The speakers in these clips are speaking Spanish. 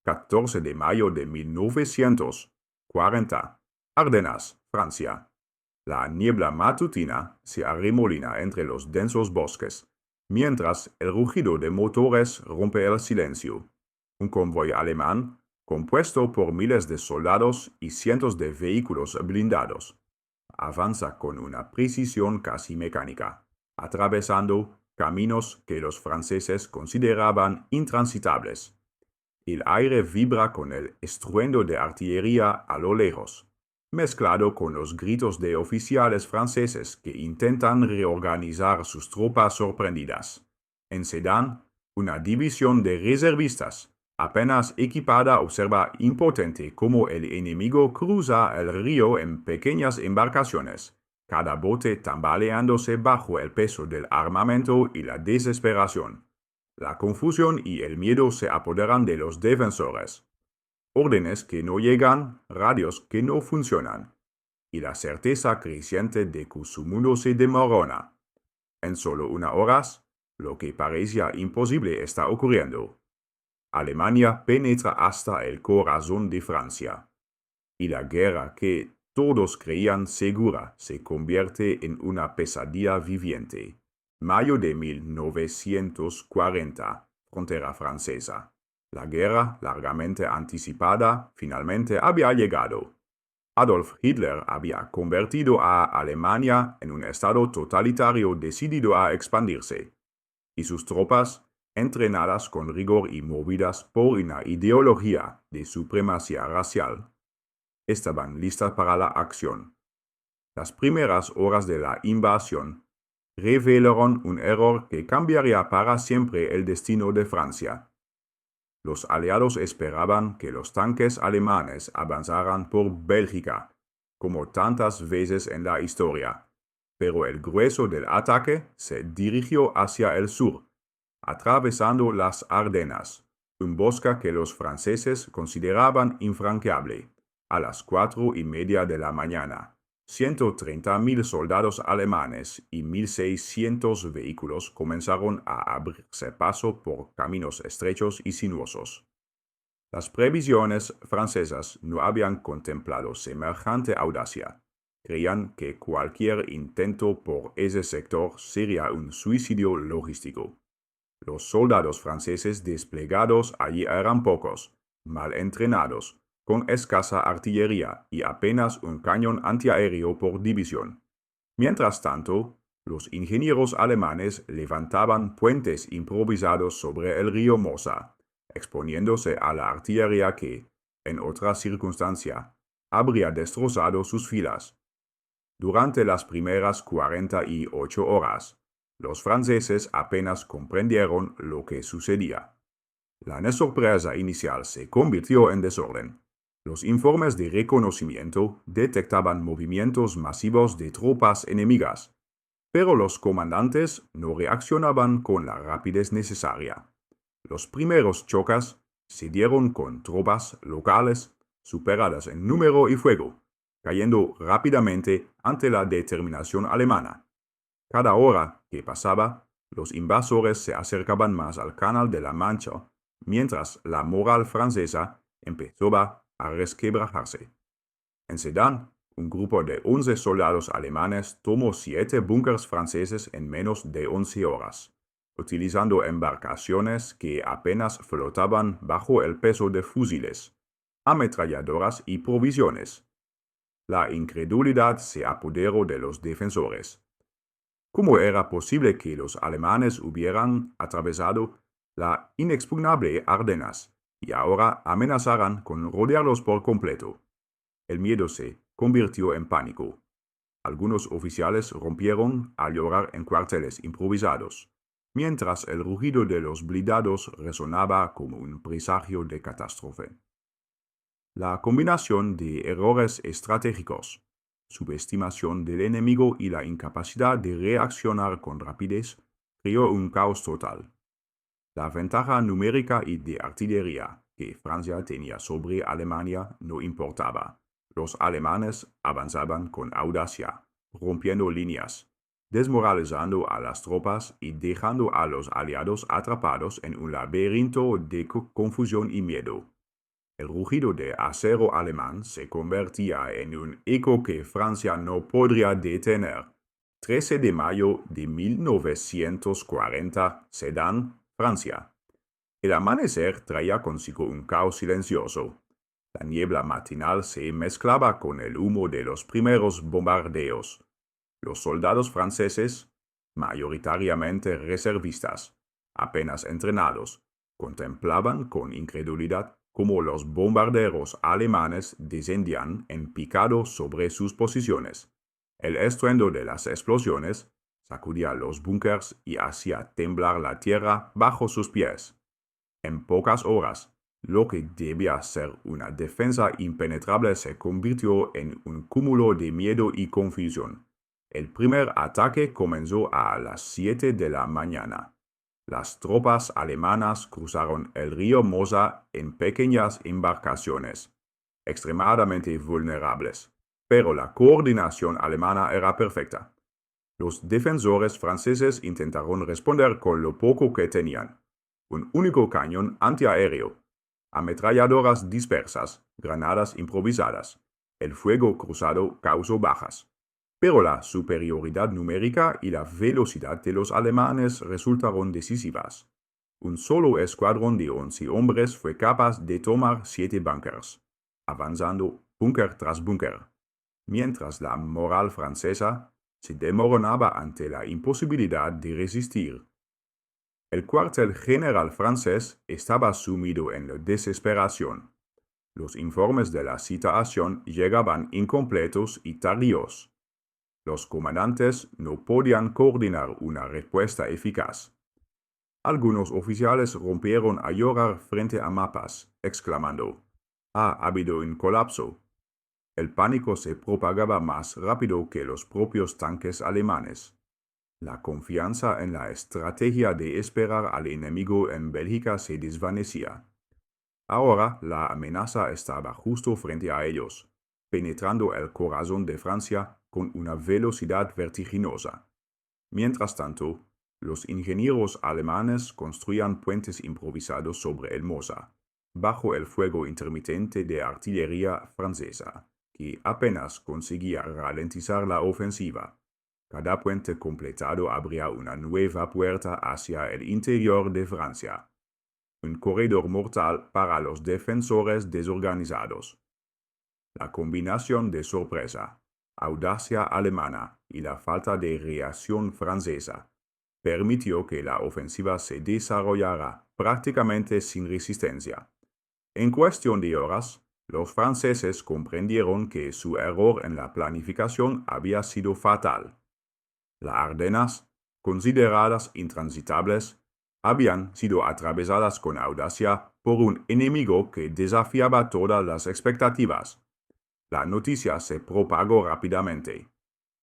14 de mayo de 1940. Ardenas, Francia. La niebla matutina se arremolina entre los densos bosques, mientras el rugido de motores rompe el silencio. Un convoy alemán, compuesto por miles de soldados y cientos de vehículos blindados, avanza con una precisión casi mecánica, atravesando caminos que los franceses consideraban intransitables. El aire vibra con el estruendo de artillería a lo lejos, mezclado con los gritos de oficiales franceses que intentan reorganizar sus tropas sorprendidas. En Sedan, una división de reservistas, apenas equipada, observa impotente cómo el enemigo cruza el río en pequeñas embarcaciones, cada bote tambaleándose bajo el peso del armamento y la desesperación. La confusión y el miedo se apoderan de los defensores. Órdenes que no llegan, radios que no funcionan, y la certeza creciente de que su mundo se desmorona. En solo unas horas, lo que parecía imposible está ocurriendo. Alemania penetra hasta el corazón de Francia, y la guerra que todos creían segura se convierte en una pesadilla viviente. Mayo de 1940, frontera francesa. La guerra, largamente anticipada, finalmente había llegado. Adolf Hitler había convertido a Alemania en un estado totalitario decidido a expandirse, y sus tropas, entrenadas con rigor y movidas por una ideología de supremacía racial, estaban listas para la acción. Las primeras horas de la invasión revelaron un error que cambiaría para siempre el destino de Francia. Los aliados esperaban que los tanques alemanes avanzaran por Bélgica, como tantas veces en la historia, pero el grueso del ataque se dirigió hacia el sur, atravesando las Ardenas, un bosque que los franceses consideraban infranqueable. A las 4:30 de la mañana, 130.000 soldados alemanes y 1.600 vehículos comenzaron a abrirse paso por caminos estrechos y sinuosos. Las previsiones francesas no habían contemplado semejante audacia. Creían que cualquier intento por ese sector sería un suicidio logístico. Los soldados franceses desplegados allí eran pocos, mal entrenados, con escasa artillería y apenas un cañón antiaéreo por división. Mientras tanto, los ingenieros alemanes levantaban puentes improvisados sobre el río Mosa, exponiéndose a la artillería que, en otra circunstancia, habría destrozado sus filas. Durante las primeras 48 horas, los franceses apenas comprendieron lo que sucedía. La sorpresa inicial se convirtió en desorden. Los informes de reconocimiento detectaban movimientos masivos de tropas enemigas, pero los comandantes no reaccionaban con la rapidez necesaria. Los primeros choques se dieron con tropas locales superadas en número y fuego, cayendo rápidamente ante la determinación alemana. Cada hora que pasaba, los invasores se acercaban más al Canal de la Mancha, mientras la moral francesa empezaba a resquebrajarse. En Sedan, un grupo de 11 soldados alemanes tomó 7 búnkers franceses en menos de 11 horas, utilizando embarcaciones que apenas flotaban bajo el peso de fusiles, ametralladoras y provisiones. La incredulidad se apoderó de los defensores. ¿Cómo era posible que los alemanes hubieran atravesado la inexpugnable Ardenas y ahora amenazaran con rodearlos por completo? El miedo se convirtió en pánico. Algunos oficiales rompieron a llorar en cuarteles improvisados, mientras el rugido de los blindados resonaba como un presagio de catástrofe. La combinación de errores estratégicos, subestimación del enemigo y la incapacidad de reaccionar con rapidez creó un caos total. La ventaja numérica y de artillería que Francia tenía sobre Alemania no importaba. Los alemanes avanzaban con audacia, rompiendo líneas, desmoralizando a las tropas y dejando a los aliados atrapados en un laberinto de confusión y miedo. El rugido de acero alemán se convertía en un eco que Francia no podría detener. 13 de mayo de 1940, Sedan, Francia. El amanecer traía consigo un caos silencioso. La niebla matinal se mezclaba con el humo de los primeros bombardeos. Los soldados franceses, mayoritariamente reservistas, apenas entrenados, contemplaban con incredulidad cómo los bombarderos alemanes descendían en picado sobre sus posiciones. El estruendo de las explosiones sacudía los búnkers y hacía temblar la tierra bajo sus pies. En pocas horas, lo que debía ser una defensa impenetrable se convirtió en un cúmulo de miedo y confusión. El primer ataque comenzó a las 7 de la mañana. Las tropas alemanas cruzaron el río Mosa en pequeñas embarcaciones, extremadamente vulnerables, pero la coordinación alemana era perfecta. Los defensores franceses intentaron responder con lo poco que tenían: un único cañón antiaéreo, ametralladoras dispersas, granadas improvisadas. El fuego cruzado causó bajas, pero la superioridad numérica y la velocidad de los alemanes resultaron decisivas. Un solo escuadrón de 11 hombres fue capaz de tomar 7 búnkers, avanzando búnker tras búnker, mientras la moral francesa se desmoronaba ante la imposibilidad de resistir. El cuartel general francés estaba sumido en la desesperación. Los informes de la situación llegaban incompletos y tardíos. Los comandantes no podían coordinar una respuesta eficaz. Algunos oficiales rompieron a llorar frente a mapas, exclamando: «Ha habido un colapso». El pánico se propagaba más rápido que los propios tanques alemanes. La confianza en la estrategia de esperar al enemigo en Bélgica se desvanecía. Ahora la amenaza estaba justo frente a ellos, penetrando el corazón de Francia con una velocidad vertiginosa. Mientras tanto, los ingenieros alemanes construían puentes improvisados sobre el Mosa, bajo el fuego intermitente de artillería francesa, que apenas conseguía ralentizar la ofensiva. Cada puente completado abría una nueva puerta hacia el interior de Francia, un corredor mortal para los defensores desorganizados. La combinación de sorpresa, audacia alemana y la falta de reacción francesa permitió que la ofensiva se desarrollara prácticamente sin resistencia. En cuestión de horas, los franceses comprendieron que su error en la planificación había sido fatal. Las Ardenas, consideradas intransitables, habían sido atravesadas con audacia por un enemigo que desafiaba todas las expectativas. La noticia se propagó rápidamente.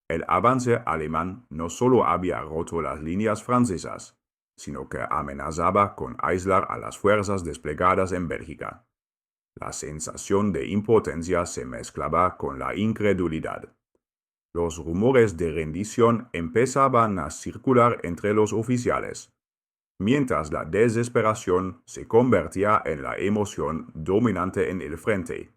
El avance alemán no solo había roto las líneas francesas, sino que amenazaba con aislar a las fuerzas desplegadas en Bélgica. La sensación de impotencia se mezclaba con la incredulidad. Los rumores de rendición empezaban a circular entre los oficiales, mientras la desesperación se convertía en la emoción dominante en el frente.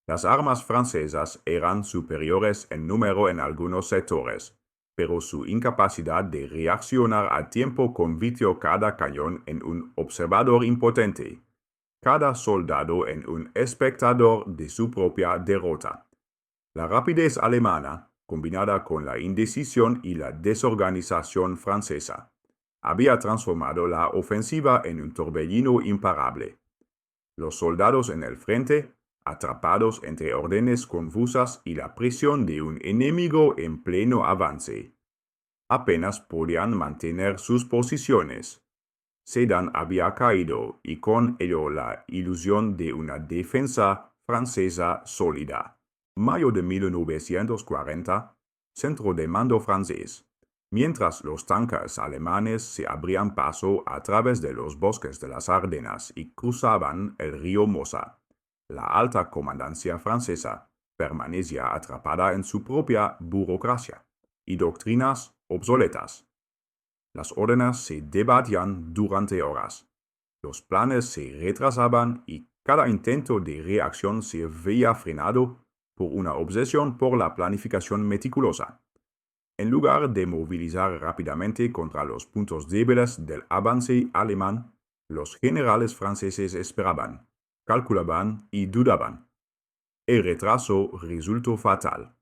Las armas francesas eran superiores en número en algunos sectores, pero su incapacidad de reaccionar a tiempo convirtió cada cañón en un observador impotente, cada soldado en un espectador de su propia derrota. La rapidez alemana, combinada con la indecisión y la desorganización francesa, había transformado la ofensiva en un torbellino imparable. Los soldados en el frente, atrapados entre órdenes confusas y la presión de un enemigo en pleno avance, apenas podían mantener sus posiciones. Sedan había caído y con ello la ilusión de una defensa francesa sólida. Mayo de 1940, centro de mando francés. Mientras los tanques alemanes se abrían paso a través de los bosques de las Ardenas y cruzaban el río Mosa, la alta comandancia francesa permanecía atrapada en su propia burocracia y doctrinas obsoletas. Las órdenes se debatían durante horas, los planes se retrasaban y Cada intento de reacción se veía frenado por una obsesión por la planificación meticulosa. En lugar de movilizar rápidamente contra los puntos débiles del avance alemán, los generales franceses esperaban, calculaban y dudaban. El retraso resultó fatal.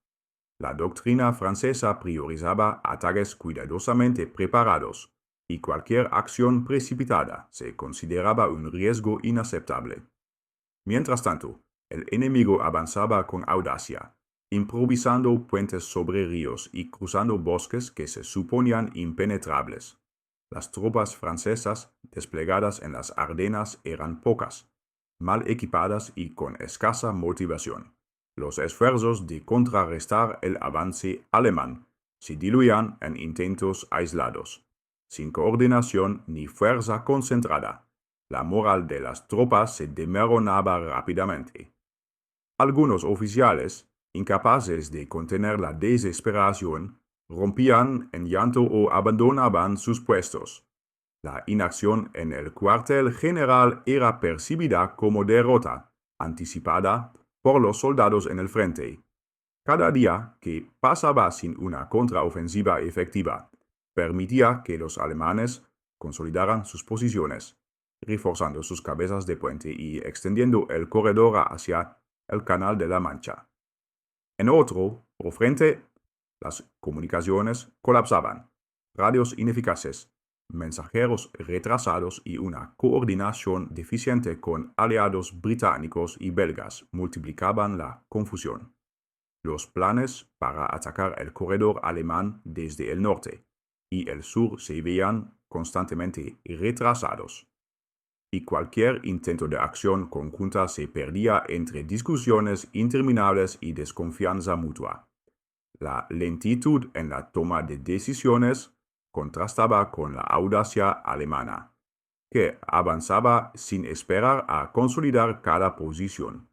La doctrina francesa priorizaba ataques cuidadosamente preparados, y cualquier acción precipitada se consideraba un riesgo inaceptable. Mientras tanto, el enemigo avanzaba con audacia, improvisando puentes sobre ríos y cruzando bosques que se suponían impenetrables. Las tropas francesas desplegadas en las Ardenas eran pocas, mal equipadas y con escasa motivación. Los esfuerzos de contrarrestar el avance alemán se diluían en intentos aislados, sin coordinación ni fuerza concentrada. La moral de las tropas se desmoronaba rápidamente. Algunos oficiales, incapaces de contener la desesperación, rompían en llanto o abandonaban sus puestos. La inacción en el cuartel general era percibida como derrota, anticipada por los soldados en el frente. Cada día que pasaba sin una contraofensiva efectiva, permitía que los alemanes consolidaran sus posiciones, reforzando sus cabezas de puente y extendiendo el corredor hacia el Canal de la Mancha. En otro, por frente, las comunicaciones colapsaban, radios ineficaces, mensajeros retrasados y una coordinación deficiente con aliados británicos y belgas multiplicaban la confusión. Los planes para atacar el corredor alemán desde el norte y el sur se veían constantemente retrasados, y cualquier intento de acción conjunta se perdía entre discusiones interminables y desconfianza mutua. La lentitud en la toma de decisiones contrastaba con la audacia alemana, que avanzaba sin esperar a consolidar cada posición,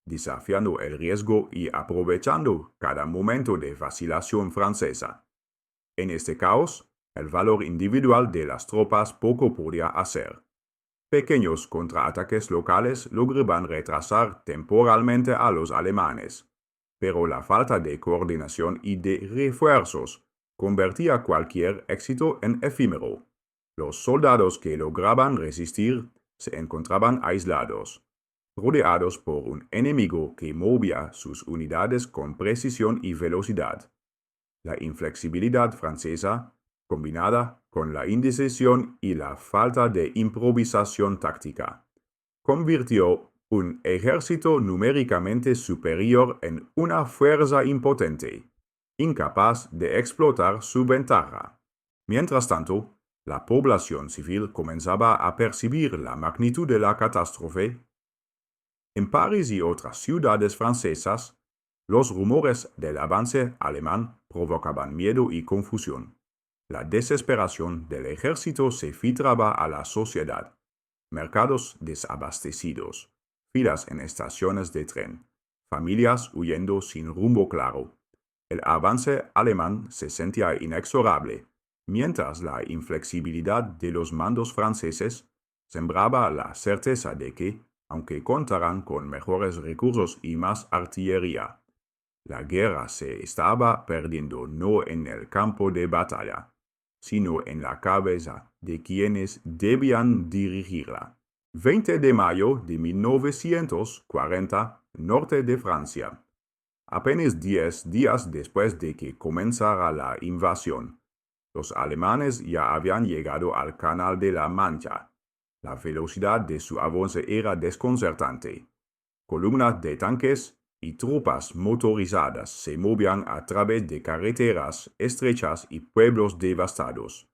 desafiando el riesgo y aprovechando cada momento de vacilación francesa. En este caos, el valor individual de las tropas poco podía hacer. Pequeños contraataques locales lograban retrasar temporalmente a los alemanes, pero la falta de coordinación y de refuerzos convertía cualquier éxito en efímero. Los soldados que lograban resistir se encontraban aislados, rodeados por un enemigo que movía sus unidades con precisión y velocidad. La inflexibilidad francesa, combinada con la indecisión y la falta de improvisación táctica, convirtió un ejército numéricamente superior en una fuerza impotente, incapaz de explotar su ventaja. Mientras tanto, la población civil comenzaba a percibir la magnitud de la catástrofe. En París y otras ciudades francesas, los rumores del avance alemán provocaban miedo y confusión. La desesperación del ejército se filtraba a la sociedad. Mercados desabastecidos, filas en estaciones de tren, familias huyendo sin rumbo claro. El avance alemán se sentía inexorable, mientras la inflexibilidad de los mandos franceses sembraba la certeza de que, aunque contaran con mejores recursos y más artillería, la guerra se estaba perdiendo no en el campo de batalla, sino en la cabeza de quienes debían dirigirla. 20 de mayo de 1940, norte de Francia. Apenas 10 días después de que comenzara la invasión, los alemanes ya habían llegado al Canal de la Mancha. La velocidad de su avance era desconcertante. Columnas de tanques y tropas motorizadas se movían a través de carreteras estrechas y pueblos devastados,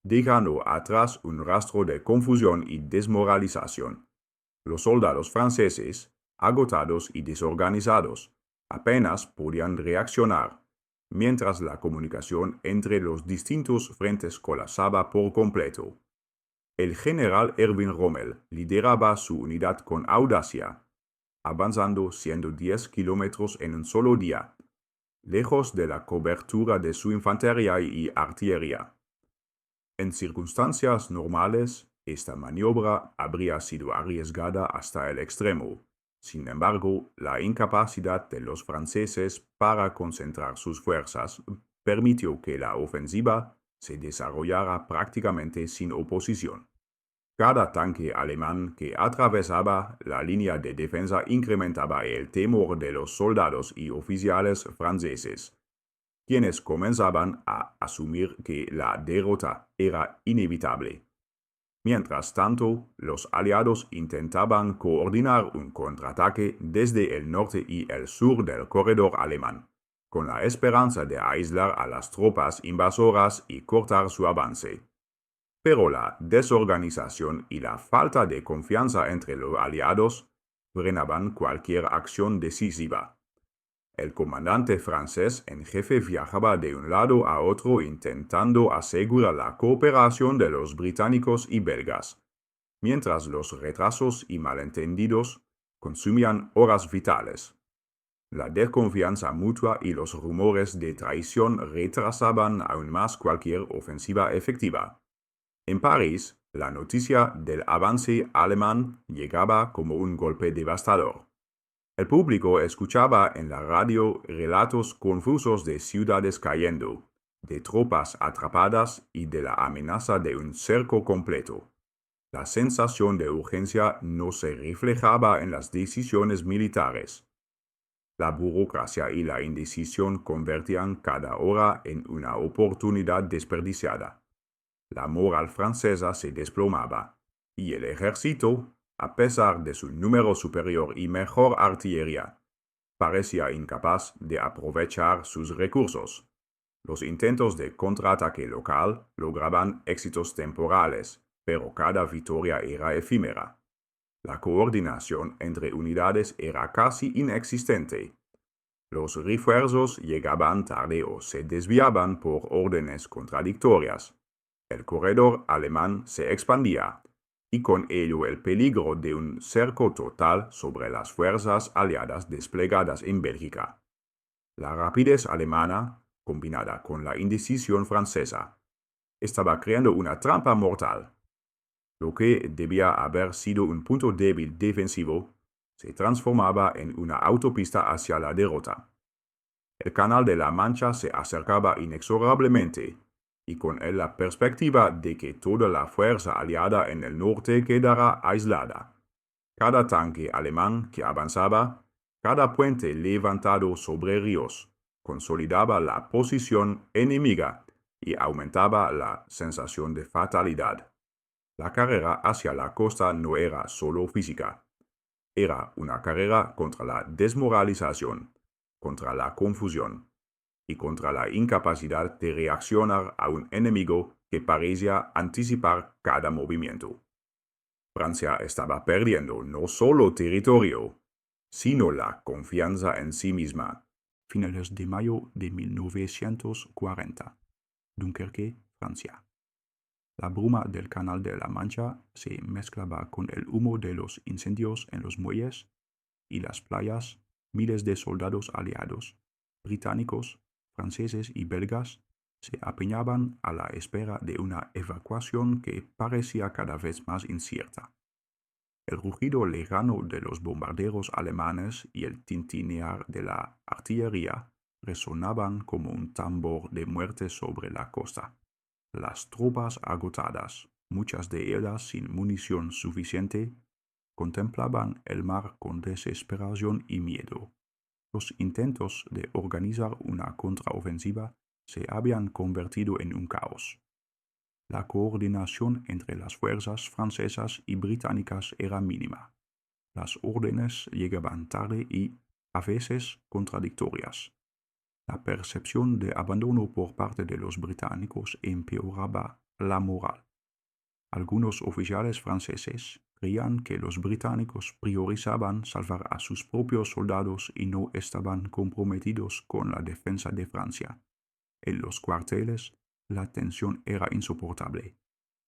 dejando atrás un rastro de confusión y desmoralización. Los soldados franceses, agotados y desorganizados, apenas podían reaccionar, mientras la comunicación entre los distintos frentes colapsaba por completo. El general Erwin Rommel lideraba su unidad con audacia, avanzando 110 kilómetros en un solo día, lejos de la cobertura de su infantería y artillería. En circunstancias normales, Esta maniobra habría sido arriesgada hasta el extremo. Sin embargo, la incapacidad de los franceses para concentrar sus fuerzas permitió que la ofensiva se desarrollara prácticamente sin oposición. Cada tanque alemán que atravesaba la línea de defensa incrementaba el temor de los soldados y oficiales franceses, quienes comenzaban a asumir que la derrota era inevitable. Mientras tanto, los aliados intentaban coordinar un contraataque desde el norte y el sur del corredor alemán, con la esperanza de aislar a las tropas invasoras y cortar su avance. Pero la desorganización y la falta de confianza entre los aliados frenaban cualquier acción decisiva. El comandante francés en jefe viajaba de un lado a otro intentando asegurar la cooperación de los británicos y belgas, mientras los retrasos y malentendidos consumían horas vitales. La desconfianza mutua y los rumores de traición retrasaban aún más cualquier ofensiva efectiva. En París, la noticia del avance alemán llegaba como un golpe devastador. El público escuchaba en la radio relatos confusos de ciudades cayendo, de tropas atrapadas y de la amenaza de un cerco completo. La sensación de urgencia no se reflejaba en las decisiones militares. La burocracia y la indecisión convertían cada hora en una oportunidad desperdiciada. La moral francesa se desplomaba, y el ejército, a pesar de su número superior y mejor artillería, parecía incapaz de aprovechar sus recursos. Los intentos de contraataque local lograban éxitos temporales, pero cada victoria era efímera. La coordinación entre unidades era casi inexistente. Los refuerzos llegaban tarde o se desviaban por órdenes contradictorias. El corredor alemán se expandía, y con ello el peligro de un cerco total sobre las fuerzas aliadas desplegadas en Bélgica. La rapidez alemana, combinada con la indecisión francesa, estaba creando una trampa mortal. Lo que debía haber sido un punto débil defensivo se transformaba en una autopista hacia la derrota. El Canal de la Mancha se acercaba inexorablemente, y con él la perspectiva de que toda la fuerza aliada en el norte quedara aislada. Cada tanque alemán que avanzaba, cada puente levantado sobre ríos, consolidaba la posición enemiga y aumentaba la sensación de fatalidad. La carrera hacia la costa no era solo física, era una carrera contra la desmoralización, contra la confusión y contra la incapacidad de reaccionar a un enemigo que parecía anticipar cada movimiento. Francia estaba perdiendo no solo territorio, sino la confianza en sí misma. Finales de mayo de 1940. Dunkerque, Francia. La bruma del Canal de la Mancha se mezclaba con el humo de los incendios en los muelles y las playas. Miles de soldados aliados, británicos, franceses y belgas, se apiñaban a la espera de una evacuación que parecía cada vez más incierta. El rugido lejano de los bombarderos alemanes y el tintinear de la artillería resonaban como un tambor de muerte sobre la costa. Las tropas agotadas, muchas de ellas sin munición suficiente, contemplaban el mar con desesperación y miedo. Los intentos de organizar una contraofensiva se habían convertido en un caos. La coordinación entre las fuerzas francesas y británicas era mínima. Las órdenes llegaban tarde y, a veces, contradictorias. La percepción de abandono por parte de los británicos empeoraba la moral. Algunos oficiales franceses creían que los británicos priorizaban salvar a sus propios soldados y no estaban comprometidos con la defensa de Francia. En los cuarteles, la tensión era insoportable.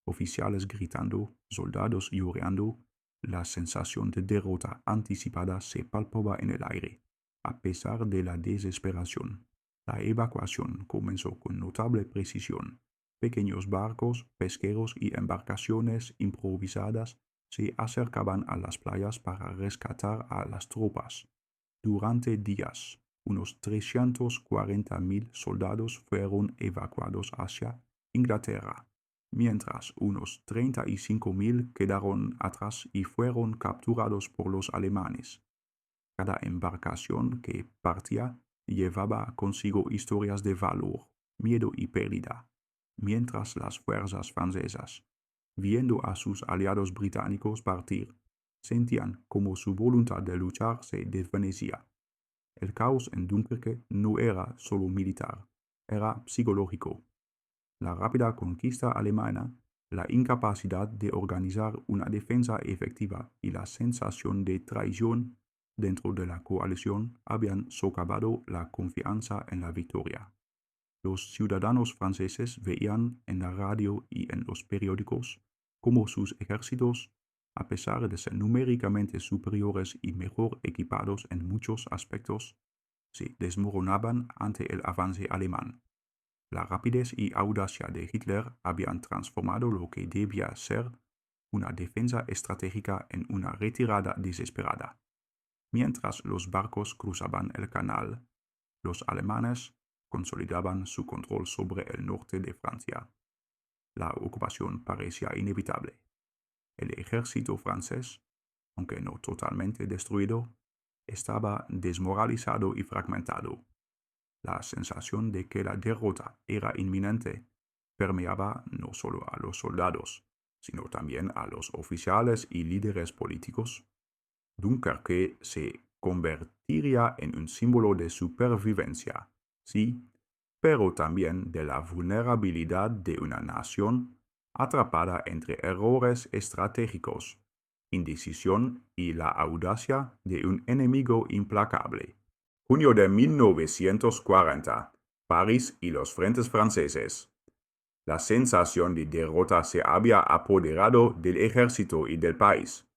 Oficiales gritando, soldados llorando, la sensación de derrota anticipada se palpaba en el aire. A pesar de la desesperación, la evacuación comenzó con notable precisión. Pequeños barcos, pesqueros y embarcaciones improvisadas se acercaban a las playas para rescatar a las tropas. Durante días, unos 340.000 soldados fueron evacuados hacia Inglaterra, mientras unos 35.000 quedaron atrás y fueron capturados por los alemanes. Cada embarcación que partía llevaba consigo historias de valor, miedo y pérdida, mientras las fuerzas francesas, viendo a sus aliados británicos partir, sentían como su voluntad de luchar se desvanecía. El caos en Dunkerque no era solo militar, era psicológico. La rápida conquista alemana, la incapacidad de organizar una defensa efectiva y la sensación de traición dentro de la coalición habían socavado la confianza en la victoria. Los ciudadanos franceses veían en la radio y en los periódicos cómo sus ejércitos, a pesar de ser numéricamente superiores y mejor equipados en muchos aspectos, se desmoronaban ante el avance alemán. La rapidez y audacia de Hitler habían transformado lo que debía ser una defensa estratégica en una retirada desesperada. Mientras los barcos cruzaban el canal, los alemanes consolidaban su control sobre el norte de Francia. La ocupación parecía inevitable. El ejército francés, aunque no totalmente destruido, estaba desmoralizado y fragmentado. La sensación de que la derrota era inminente permeaba no solo a los soldados, sino también a los oficiales y líderes políticos. Dunkerque se convertiría en un símbolo de supervivencia, sí, pero también de la vulnerabilidad de una nación atrapada entre errores estratégicos, indecisión y la audacia de un enemigo implacable. Junio de 1940. París y los frentes franceses. La sensación de derrota se había apoderado del ejército y del país.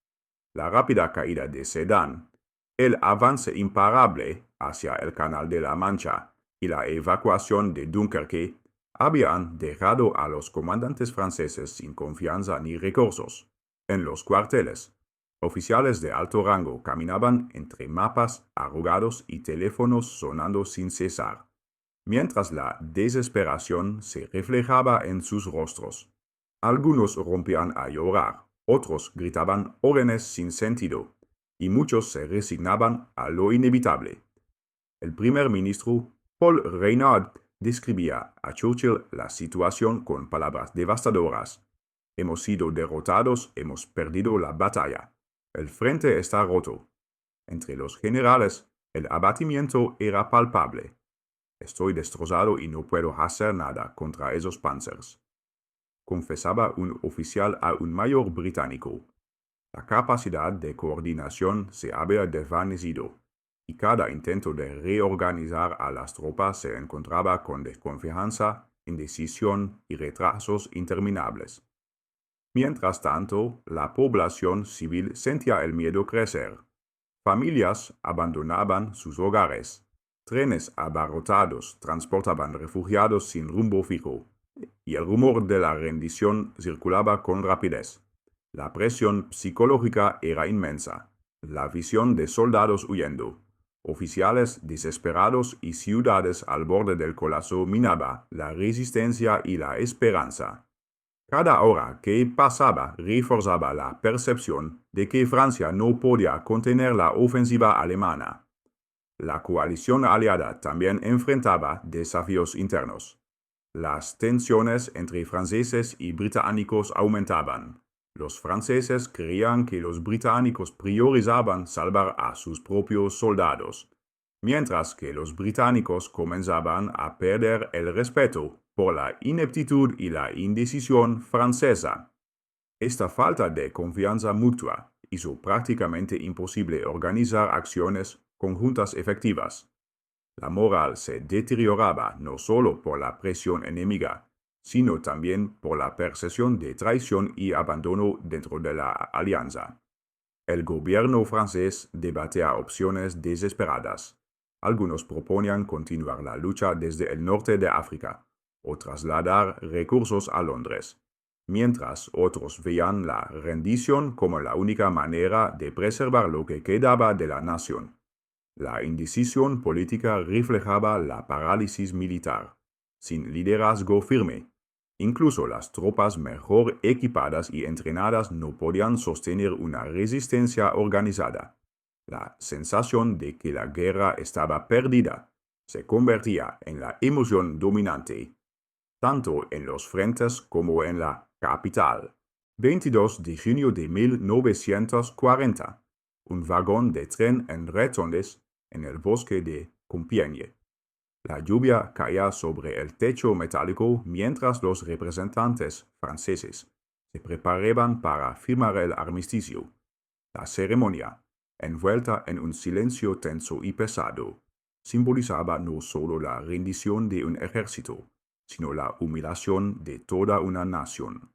La rápida caída de Sedan, el avance imparable hacia el Canal de la Mancha y la evacuación de Dunkerque habían dejado a los comandantes franceses sin confianza ni recursos. En los cuarteles, oficiales de alto rango caminaban entre mapas arrugados y teléfonos sonando sin cesar, mientras la desesperación se reflejaba en sus rostros. Algunos rompían a llorar, otros gritaban órdenes sin sentido, y muchos se resignaban a lo inevitable. El primer ministro, Paul Reynaud, describía a Churchill la situación con palabras devastadoras. Hemos sido derrotados, hemos perdido la batalla. El frente está roto. Entre los generales, el abatimiento era palpable. Estoy destrozado y no puedo hacer nada contra esos panzers, confesaba un oficial a un mayor británico. La capacidad de coordinación se había desvanecido, y cada intento de reorganizar a las tropas se encontraba con desconfianza, indecisión y retrasos interminables. Mientras tanto, la población civil sentía el miedo crecer. Familias abandonaban sus hogares. Trenes abarrotados transportaban refugiados sin rumbo fijo, y el rumor de la rendición circulaba con rapidez. La presión psicológica era inmensa. La visión de soldados huyendo, oficiales desesperados y ciudades al borde del colapso minaba la resistencia y la esperanza. Cada hora que pasaba reforzaba la percepción de que Francia no podía contener la ofensiva alemana. La coalición aliada también enfrentaba desafíos internos. Las tensiones entre franceses y británicos aumentaban. Los franceses creían que los británicos priorizaban salvar a sus propios soldados, mientras que los británicos comenzaban a perder el respeto por la ineptitud y la indecisión francesa. Esta falta de confianza mutua hizo prácticamente imposible organizar acciones conjuntas efectivas. La moral se deterioraba no solo por la presión enemiga, sino también por la percepción de traición y abandono dentro de la alianza. El gobierno francés debatía opciones desesperadas. Algunos proponían continuar la lucha desde el norte de África, o trasladar recursos a Londres, mientras otros veían la rendición como la única manera de preservar lo que quedaba de la nación. La indecisión política reflejaba la parálisis militar, sin liderazgo firme. Incluso las tropas mejor equipadas y entrenadas no podían sostener una resistencia organizada. La sensación de que la guerra estaba perdida se convertía en la emoción dominante, tanto en los frentes como en la capital. 22 de junio de 1940. Un vagón de tren en retondes en el bosque de Compiègne. La lluvia caía sobre el techo metálico mientras los representantes franceses se preparaban para firmar el armisticio. La ceremonia, envuelta en un silencio tenso y pesado, simbolizaba no solo la rendición de un ejército, sino la humillación de toda una nación.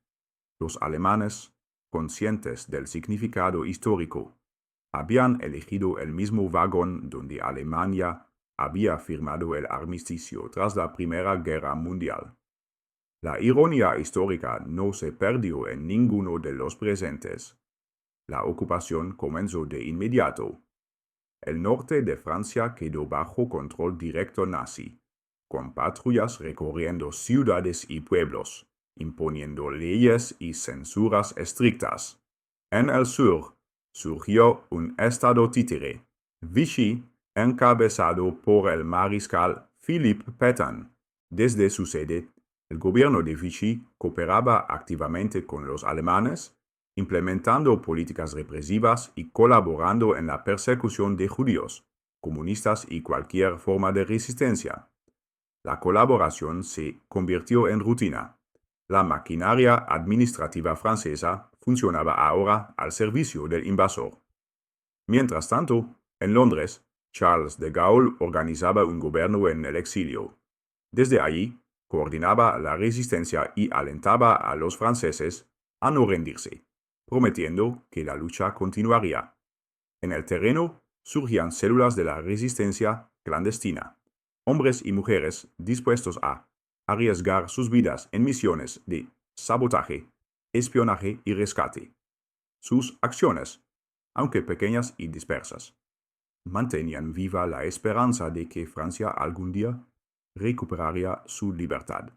Los alemanes, conscientes del significado histórico, habían elegido el mismo vagón donde Alemania había firmado el armisticio tras la Primera Guerra Mundial. La ironía histórica no se perdió en ninguno de los presentes. La ocupación comenzó de inmediato. El norte de Francia quedó bajo control directo nazi, con patrullas recorriendo ciudades y pueblos, imponiendo leyes y censuras estrictas. En el sur, surgió un estado títere, Vichy, encabezado por el mariscal Philippe Pétain. Desde su sede, el gobierno de Vichy cooperaba activamente con los alemanes, implementando políticas represivas y colaborando en la persecución de judíos, comunistas y cualquier forma de resistencia. La colaboración se convirtió en rutina. La maquinaria administrativa francesa funcionaba ahora al servicio del invasor. Mientras tanto, en Londres, Charles de Gaulle organizaba un gobierno en el exilio. Desde allí, coordinaba la resistencia y alentaba a los franceses a no rendirse, prometiendo que la lucha continuaría. En el terreno surgían células de la resistencia clandestina, hombres y mujeres dispuestos a arriesgar sus vidas en misiones de sabotaje, espionaje y rescate. Sus acciones, aunque pequeñas y dispersas, mantenían viva la esperanza de que Francia algún día recuperaría su libertad.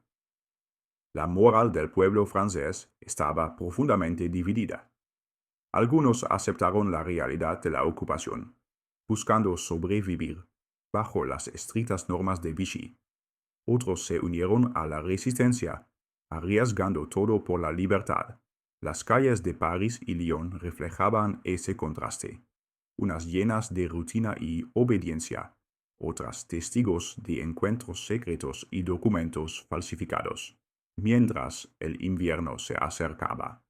La moral del pueblo francés estaba profundamente dividida. Algunos aceptaron la realidad de la ocupación, buscando sobrevivir bajo las estrictas normas de Vichy. Otros se unieron a la resistencia, arriesgando todo por la libertad. Las calles de París y Lyon reflejaban ese contraste, unas llenas de rutina y obediencia, otras testigos de encuentros secretos y documentos falsificados. Mientras el invierno se acercaba,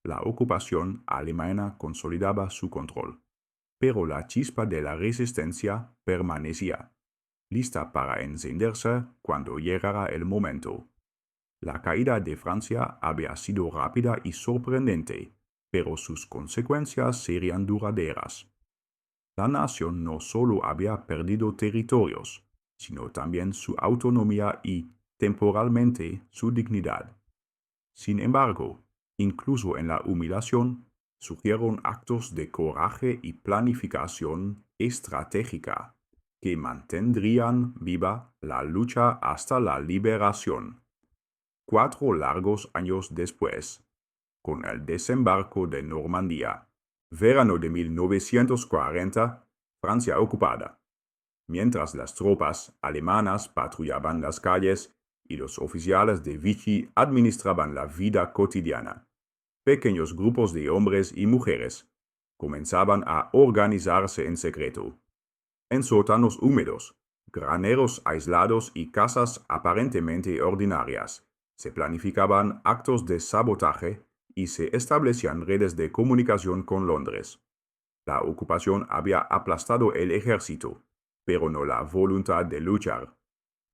la ocupación alemana consolidaba su control, pero la chispa de la resistencia permanecía, lista para encenderse cuando llegara el momento. La caída de Francia había sido rápida y sorprendente, pero sus consecuencias serían duraderas. La nación no solo había perdido territorios, sino también su autonomía y, temporalmente, su dignidad. Sin embargo, incluso en la humillación, surgieron actos de coraje y planificación estratégica que mantendrían viva la lucha hasta la liberación. 4 largos años después, con el desembarco de Normandía, verano de 1940, Francia ocupada. Mientras las tropas alemanas patrullaban las calles y los oficiales de Vichy administraban la vida cotidiana, pequeños grupos de hombres y mujeres comenzaban a organizarse en secreto. En sótanos húmedos, graneros aislados y casas aparentemente ordinarias, se planificaban actos de sabotaje y se establecían redes de comunicación con Londres. La ocupación había aplastado el ejército, pero no la voluntad de luchar.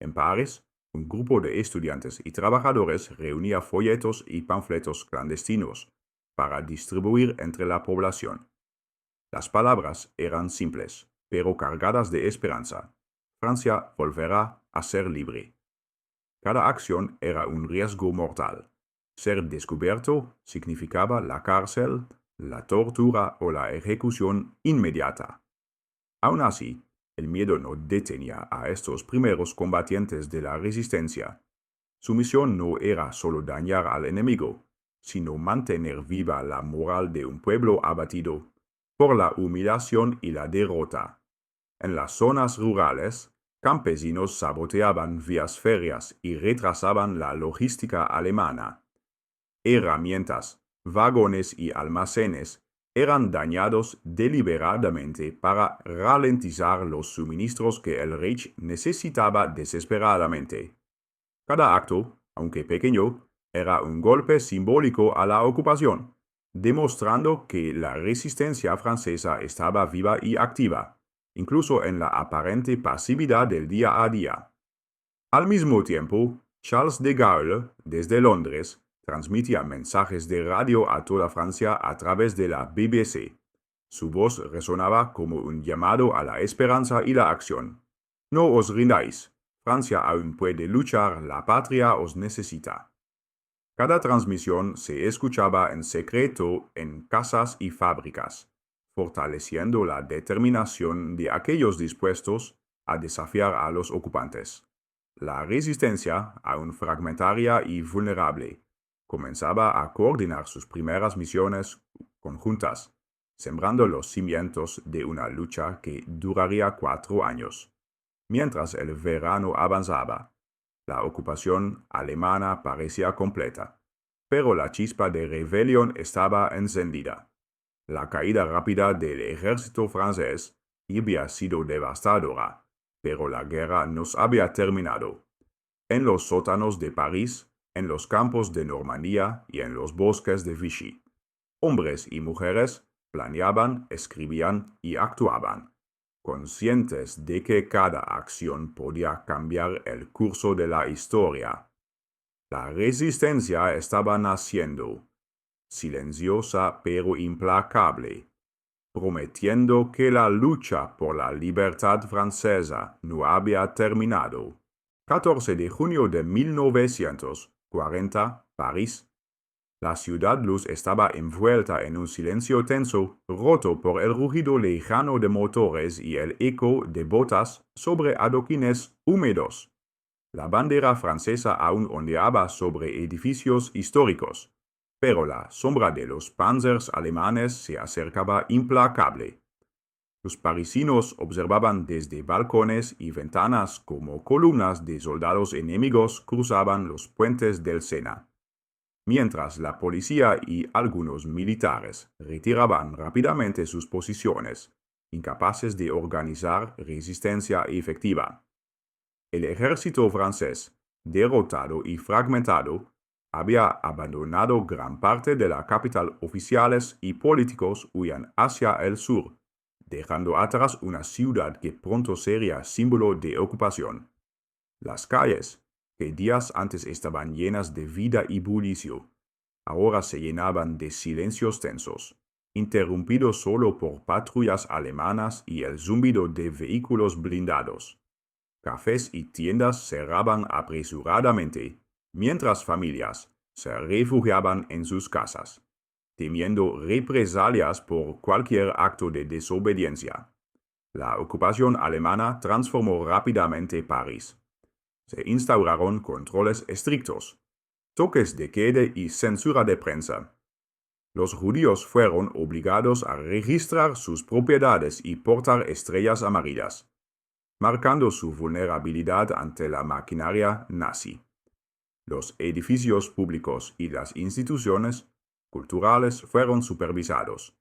En París, un grupo de estudiantes y trabajadores reunía folletos y panfletos clandestinos para distribuir entre la población. Las palabras eran simples, pero cargadas de esperanza. Francia volverá a ser libre. Cada acción era un riesgo mortal. Ser descubierto significaba la cárcel, la tortura o la ejecución inmediata. Aún así, el miedo no detenía a estos primeros combatientes de la resistencia. Su misión no era solo dañar al enemigo, sino mantener viva la moral de un pueblo abatido por la humillación y la derrota. En las zonas rurales, campesinos saboteaban vías férreas y retrasaban la logística alemana. Herramientas, vagones y almacenes eran dañados deliberadamente para ralentizar los suministros que el Reich necesitaba desesperadamente. Cada acto, aunque pequeño, era un golpe simbólico a la ocupación, demostrando que la resistencia francesa estaba viva y activa, incluso en la aparente pasividad del día a día. Al mismo tiempo, Charles de Gaulle, desde Londres, transmitía mensajes de radio a toda Francia a través de la BBC. Su voz resonaba como un llamado a la esperanza y la acción. No os rindáis. Francia aún puede luchar, la patria os necesita. Cada transmisión se escuchaba en secreto en casas y fábricas, fortaleciendo la determinación de aquellos dispuestos a desafiar a los ocupantes. La resistencia, aún fragmentaria y vulnerable, comenzaba a coordinar sus primeras misiones conjuntas, sembrando los cimientos de una lucha que duraría 4 años. Mientras el verano avanzaba, la ocupación alemana parecía completa, pero la chispa de rebelión estaba encendida. La caída rápida del ejército francés había sido devastadora, pero la guerra no había terminado. En los sótanos de París, en los campos de Normandía y en los bosques de Vichy, hombres y mujeres planeaban, escribían y actuaban, conscientes de que cada acción podía cambiar el curso de la historia. La resistencia estaba naciendo, silenciosa pero implacable, prometiendo que la lucha por la libertad francesa no había terminado. 14 de junio de 1940, París. La ciudad luz estaba envuelta en un silencio tenso, roto por el rugido lejano de motores y el eco de botas sobre adoquines húmedos. La bandera francesa aún ondeaba sobre edificios históricos, pero la sombra de los panzers alemanes se acercaba implacable. Los parisinos observaban desde balcones y ventanas como columnas de soldados enemigos cruzaban los puentes del Sena, mientras la policía y algunos militares retiraban rápidamente sus posiciones, incapaces de organizar resistencia efectiva. El ejército francés, derrotado y fragmentado, había abandonado gran parte de la capital. Oficiales y políticos huían hacia el sur, dejando atrás una ciudad que pronto sería símbolo de ocupación. Las calles, que días antes estaban llenas de vida y bullicio, ahora se llenaban de silencios tensos, interrumpidos solo por patrullas alemanas y el zumbido de vehículos blindados. Cafés y tiendas cerraban apresuradamente, mientras familias se refugiaban en sus casas, temiendo represalias por cualquier acto de desobediencia. La ocupación alemana transformó rápidamente París. Se instauraron controles estrictos, toques de queda y censura de prensa. Los judíos fueron obligados a registrar sus propiedades y portar estrellas amarillas, marcando su vulnerabilidad ante la maquinaria nazi. Los edificios públicos y las instituciones culturales fueron supervisados,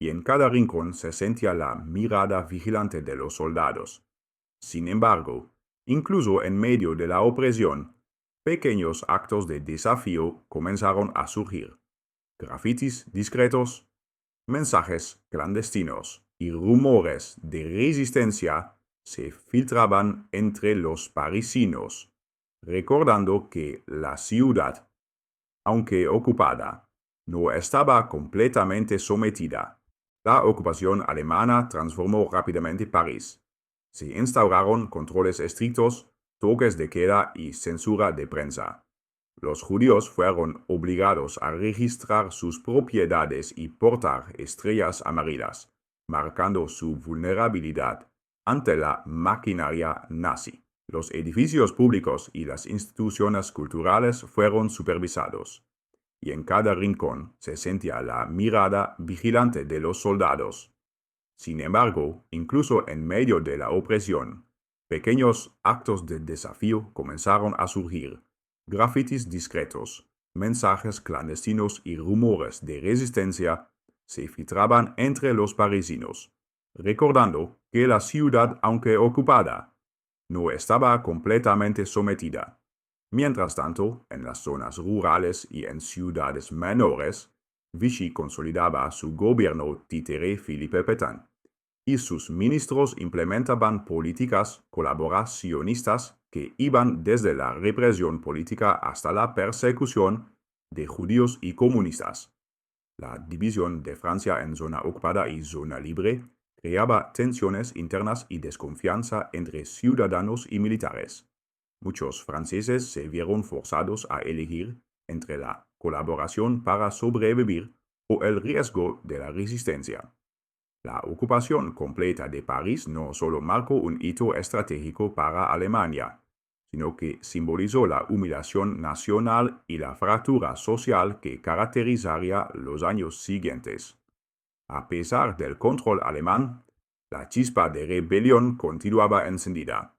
y en cada rincón se sentía la mirada vigilante de los soldados. Sin embargo, incluso en medio de la opresión, pequeños actos de desafío comenzaron a surgir. Grafitis discretos, mensajes clandestinos y rumores de resistencia se filtraban entre los parisinos, recordando que la ciudad, aunque ocupada, no estaba completamente sometida. La ocupación alemana transformó rápidamente París. Se instauraron controles estrictos, toques de queda y censura de prensa. Los judíos fueron obligados a registrar sus propiedades y portar estrellas amarillas, marcando su vulnerabilidad ante la maquinaria nazi. Los edificios públicos y las instituciones culturales fueron supervisados, y en cada rincón se sentía la mirada vigilante de los soldados. Sin embargo, incluso en medio de la opresión, pequeños actos de desafío comenzaron a surgir. Grafitis discretos, mensajes clandestinos y rumores de resistencia se filtraban entre los parisinos, recordando que la ciudad, aunque ocupada, no estaba completamente sometida. Mientras tanto, en las zonas rurales y en ciudades menores, Vichy consolidaba su gobierno títere Philippe Pétain, y sus ministros implementaban políticas colaboracionistas que iban desde la represión política hasta la persecución de judíos y comunistas. La división de Francia en zona ocupada y zona libre creaba tensiones internas y desconfianza entre ciudadanos y militares. Muchos franceses se vieron forzados a elegir entre la colaboración para sobrevivir o el riesgo de la resistencia. La ocupación completa de París no solo marcó un hito estratégico para Alemania, sino que simbolizó la humillación nacional y la fractura social que caracterizaría los años siguientes. A pesar del control alemán, la chispa de rebelión continuaba encendida.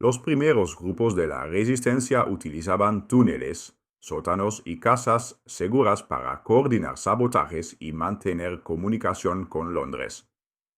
Los primeros grupos de la resistencia utilizaban túneles, sótanos y casas seguras para coordinar sabotajes y mantener comunicación con Londres.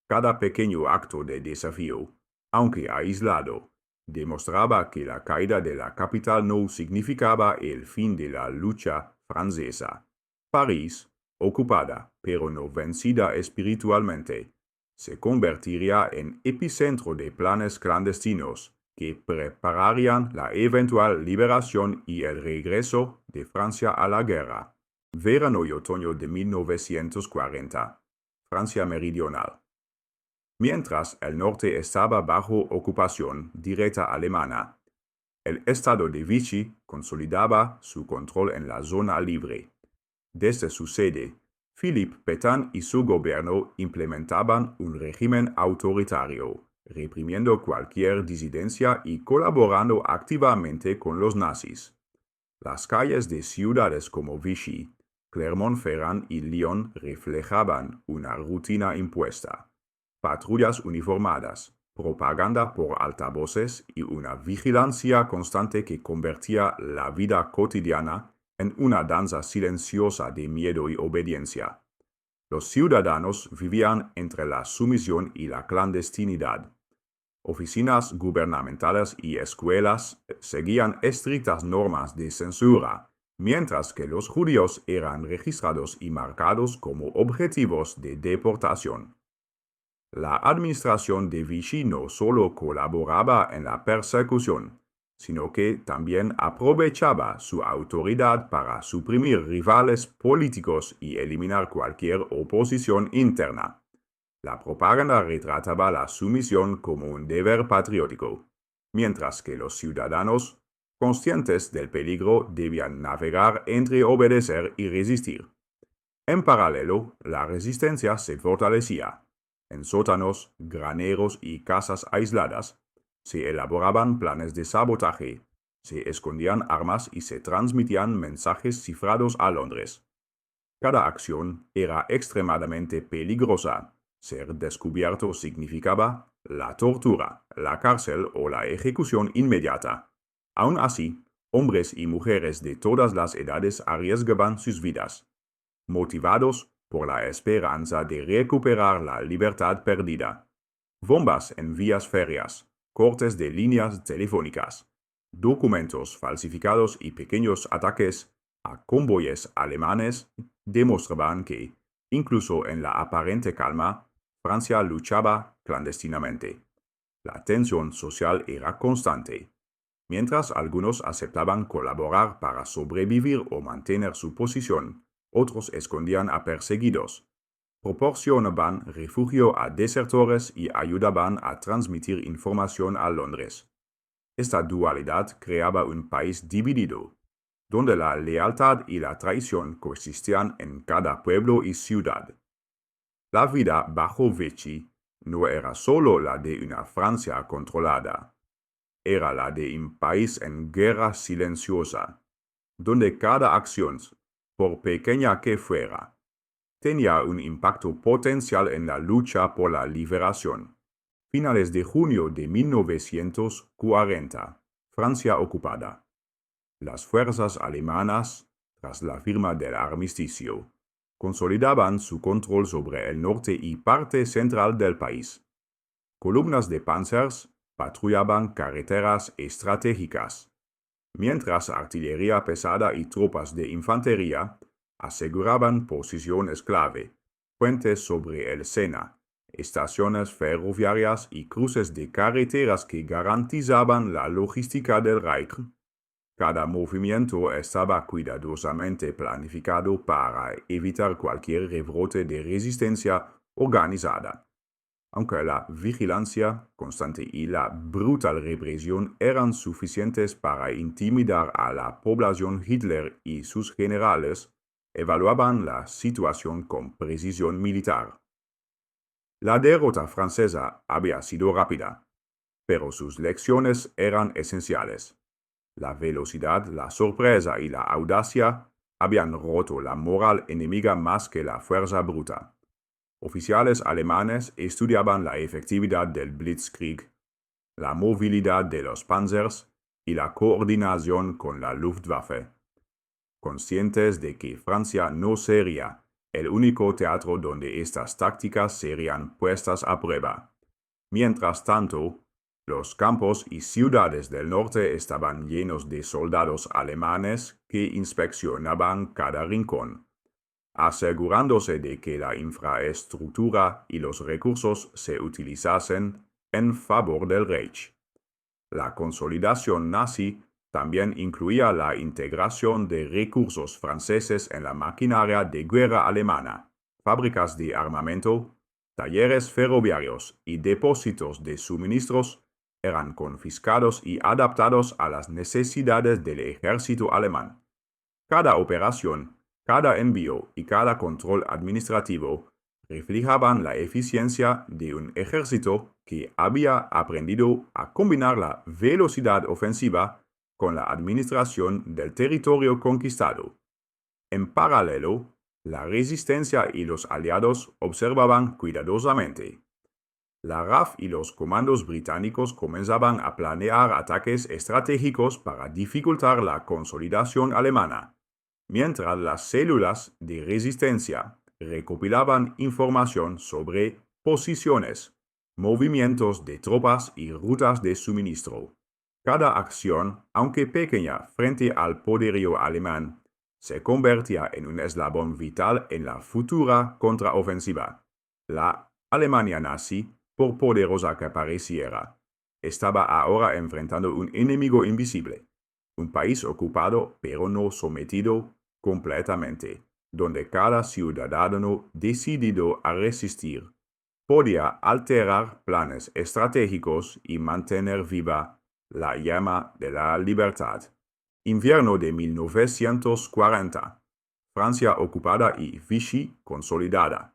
Cada pequeño acto de desafío, aunque aislado, demostraba que la caída de la capital no significaba el fin de la lucha francesa. París, ocupada pero no vencida espiritualmente, se convertiría en epicentro de planes clandestinos que prepararían la eventual liberación y el regreso de Francia a la guerra. Verano y otoño de 1940. Francia meridional. Mientras el norte estaba bajo ocupación directa alemana, el estado de Vichy consolidaba su control en la zona libre. Desde su sede, Philippe Pétain y su gobierno implementaban un régimen autoritario, reprimiendo cualquier disidencia y colaborando activamente con los nazis. Las calles de ciudades como Vichy, Clermont-Ferrand y Lyon reflejaban una rutina impuesta. Patrullas uniformadas, propaganda por altavoces y una vigilancia constante que convertía la vida cotidiana en una danza silenciosa de miedo y obediencia. Los ciudadanos vivían entre la sumisión y la clandestinidad. Oficinas gubernamentales y escuelas seguían estrictas normas de censura, mientras que los judíos eran registrados y marcados como objetivos de deportación. La administración de Vichy no solo colaboraba en la persecución, sino que también aprovechaba su autoridad para suprimir rivales políticos y eliminar cualquier oposición interna. La propaganda retrataba la sumisión como un deber patriótico, mientras que los ciudadanos, conscientes del peligro, debían navegar entre obedecer y resistir. En paralelo, la resistencia se fortalecía. En sótanos, graneros y casas aisladas, se elaboraban planes de sabotaje, se escondían armas y se transmitían mensajes cifrados a Londres. Cada acción era extremadamente peligrosa. Ser descubierto significaba la tortura, la cárcel o la ejecución inmediata. Aún así, hombres y mujeres de todas las edades arriesgaban sus vidas, motivados por la esperanza de recuperar la libertad perdida. Bombas en vías férreas, cortes de líneas telefónicas, documentos falsificados y pequeños ataques a convoyes alemanes demostraban que, incluso en la aparente calma, Francia luchaba clandestinamente. La tensión social era constante. Mientras algunos aceptaban colaborar para sobrevivir o mantener su posición, otros escondían a perseguidos, proporcionaban refugio a desertores y ayudaban a transmitir información a Londres. Esta dualidad creaba un país dividido, donde la lealtad y la traición coexistían en cada pueblo y ciudad. La vida bajo Vichy no era solo la de una Francia controlada, era la de un país en guerra silenciosa, donde cada acción, por pequeña que fuera, tenía un impacto potencial en la lucha por la liberación. Finales de junio de 1940, Francia ocupada. Las fuerzas alemanas, tras la firma del armisticio, consolidaban su control sobre el norte y parte central del país. Columnas de panzers patrullaban carreteras estratégicas, mientras artillería pesada y tropas de infantería aseguraban posiciones clave, puentes sobre el Sena, estaciones ferroviarias y cruces de carreteras que garantizaban la logística del Reich. Cada movimiento estaba cuidadosamente planificado para evitar cualquier rebrote de resistencia organizada. Aunque la vigilancia constante y la brutal represión eran suficientes para intimidar a la población, Hitler y sus generales evaluaban la situación con precisión militar. La derrota francesa había sido rápida, pero sus lecciones eran esenciales. La velocidad, la sorpresa y la audacia habían roto la moral enemiga más que la fuerza bruta. Oficiales alemanes estudiaban la efectividad del Blitzkrieg, la movilidad de los panzers y la coordinación con la Luftwaffe. Conscientes de que Francia no sería el único teatro donde estas tácticas serían puestas a prueba. Mientras tanto, los campos y ciudades del norte estaban llenos de soldados alemanes que inspeccionaban cada rincón, asegurándose de que la infraestructura y los recursos se utilizasen en favor del Reich. La consolidación nazi también incluía la integración de recursos franceses en la maquinaria de guerra alemana, fábricas de armamento, talleres ferroviarios y depósitos de suministros eran confiscados y adaptados a las necesidades del ejército alemán. Cada operación, cada envío y cada control administrativo reflejaban la eficiencia de un ejército que había aprendido a combinar la velocidad ofensiva con la administración del territorio conquistado. En paralelo, la resistencia y los aliados observaban cuidadosamente. La RAF y los comandos británicos comenzaban a planear ataques estratégicos para dificultar la consolidación alemana, mientras las células de resistencia recopilaban información sobre posiciones, movimientos de tropas y rutas de suministro. Cada acción, aunque pequeña frente al poderío alemán, se convertía en un eslabón vital en la futura contraofensiva. La Alemania nazi, por poderosa que pareciera, estaba ahora enfrentando un enemigo invisible, un país ocupado pero no sometido completamente, donde cada ciudadano decidido a resistir podía alterar planes estratégicos y mantener viva la llama de la libertad. Invierno de 1940. Francia ocupada y Vichy consolidada.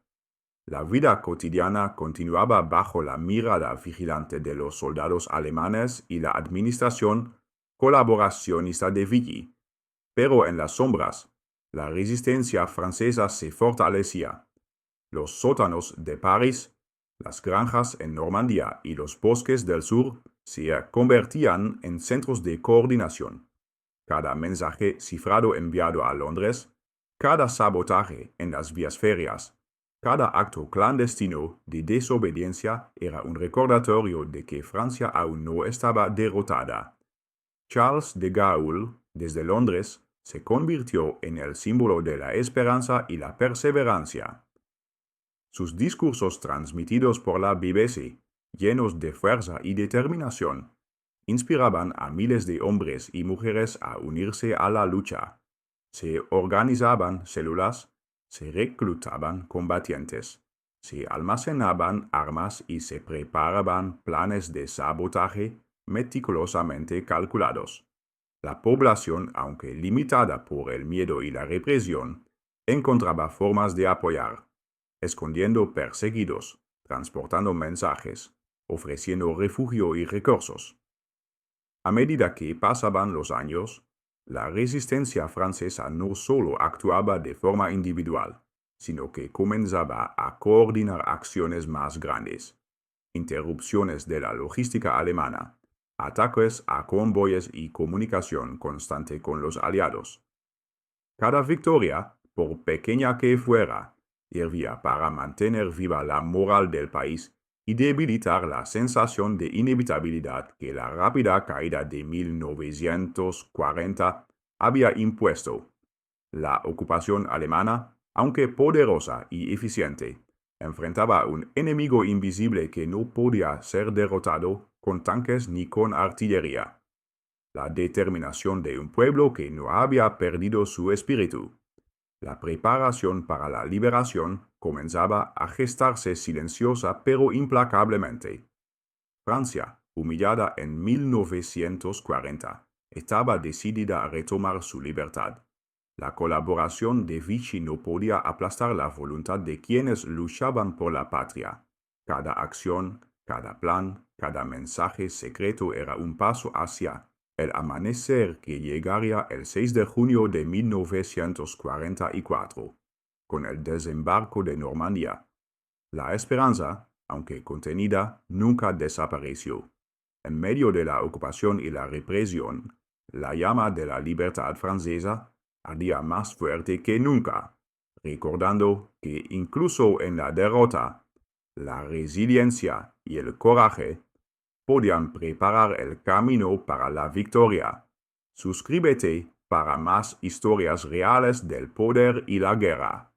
La vida cotidiana continuaba bajo la mirada vigilante de los soldados alemanes y la administración colaboracionista de Vichy. Pero en las sombras, la resistencia francesa se fortalecía. Los sótanos de París, las granjas en Normandía y los bosques del sur se convertían en centros de coordinación. Cada mensaje cifrado enviado a Londres, cada sabotaje en las vías férreas, cada acto clandestino de desobediencia era un recordatorio de que Francia aún no estaba derrotada. Charles de Gaulle, desde Londres, se convirtió en el símbolo de la esperanza y la perseverancia. Sus discursos transmitidos por la BBC, llenos de fuerza y determinación, inspiraban a miles de hombres y mujeres a unirse a la lucha. Se organizaban células, se reclutaban combatientes, se almacenaban armas y se preparaban planes de sabotaje meticulosamente calculados. La población, aunque limitada por el miedo y la represión, encontraba formas de apoyar, escondiendo perseguidos, transportando mensajes, ofreciendo refugio y recursos. A medida que pasaban los años, la resistencia francesa no solo actuaba de forma individual, sino que comenzaba a coordinar acciones más grandes, interrupciones de la logística alemana, ataques a convoyes y comunicación constante con los aliados. Cada victoria, por pequeña que fuera, servía para mantener viva la moral del país y debilitar la sensación de inevitabilidad que la rápida caída de 1940 había impuesto. La ocupación alemana, aunque poderosa y eficiente, enfrentaba a un enemigo invisible que no podía ser derrotado con tanques ni con artillería. La determinación de un pueblo que no había perdido su espíritu. La preparación para la liberación comenzaba a gestarse silenciosa pero implacablemente. Francia, humillada en 1940, estaba decidida a retomar su libertad. La colaboración de Vichy no podía aplastar la voluntad de quienes luchaban por la patria. Cada acción, cada plan, cada mensaje secreto era un paso hacia el amanecer que llegaría el 6 de junio de 1944, con el desembarco de Normandía. La esperanza, aunque contenida, nunca desapareció. En medio de la ocupación y la represión, la llama de la libertad francesa ardía más fuerte que nunca, recordando que incluso en la derrota, la resiliencia y el coraje podían preparar el camino para la victoria. Suscríbete para más historias reales del poder y la guerra.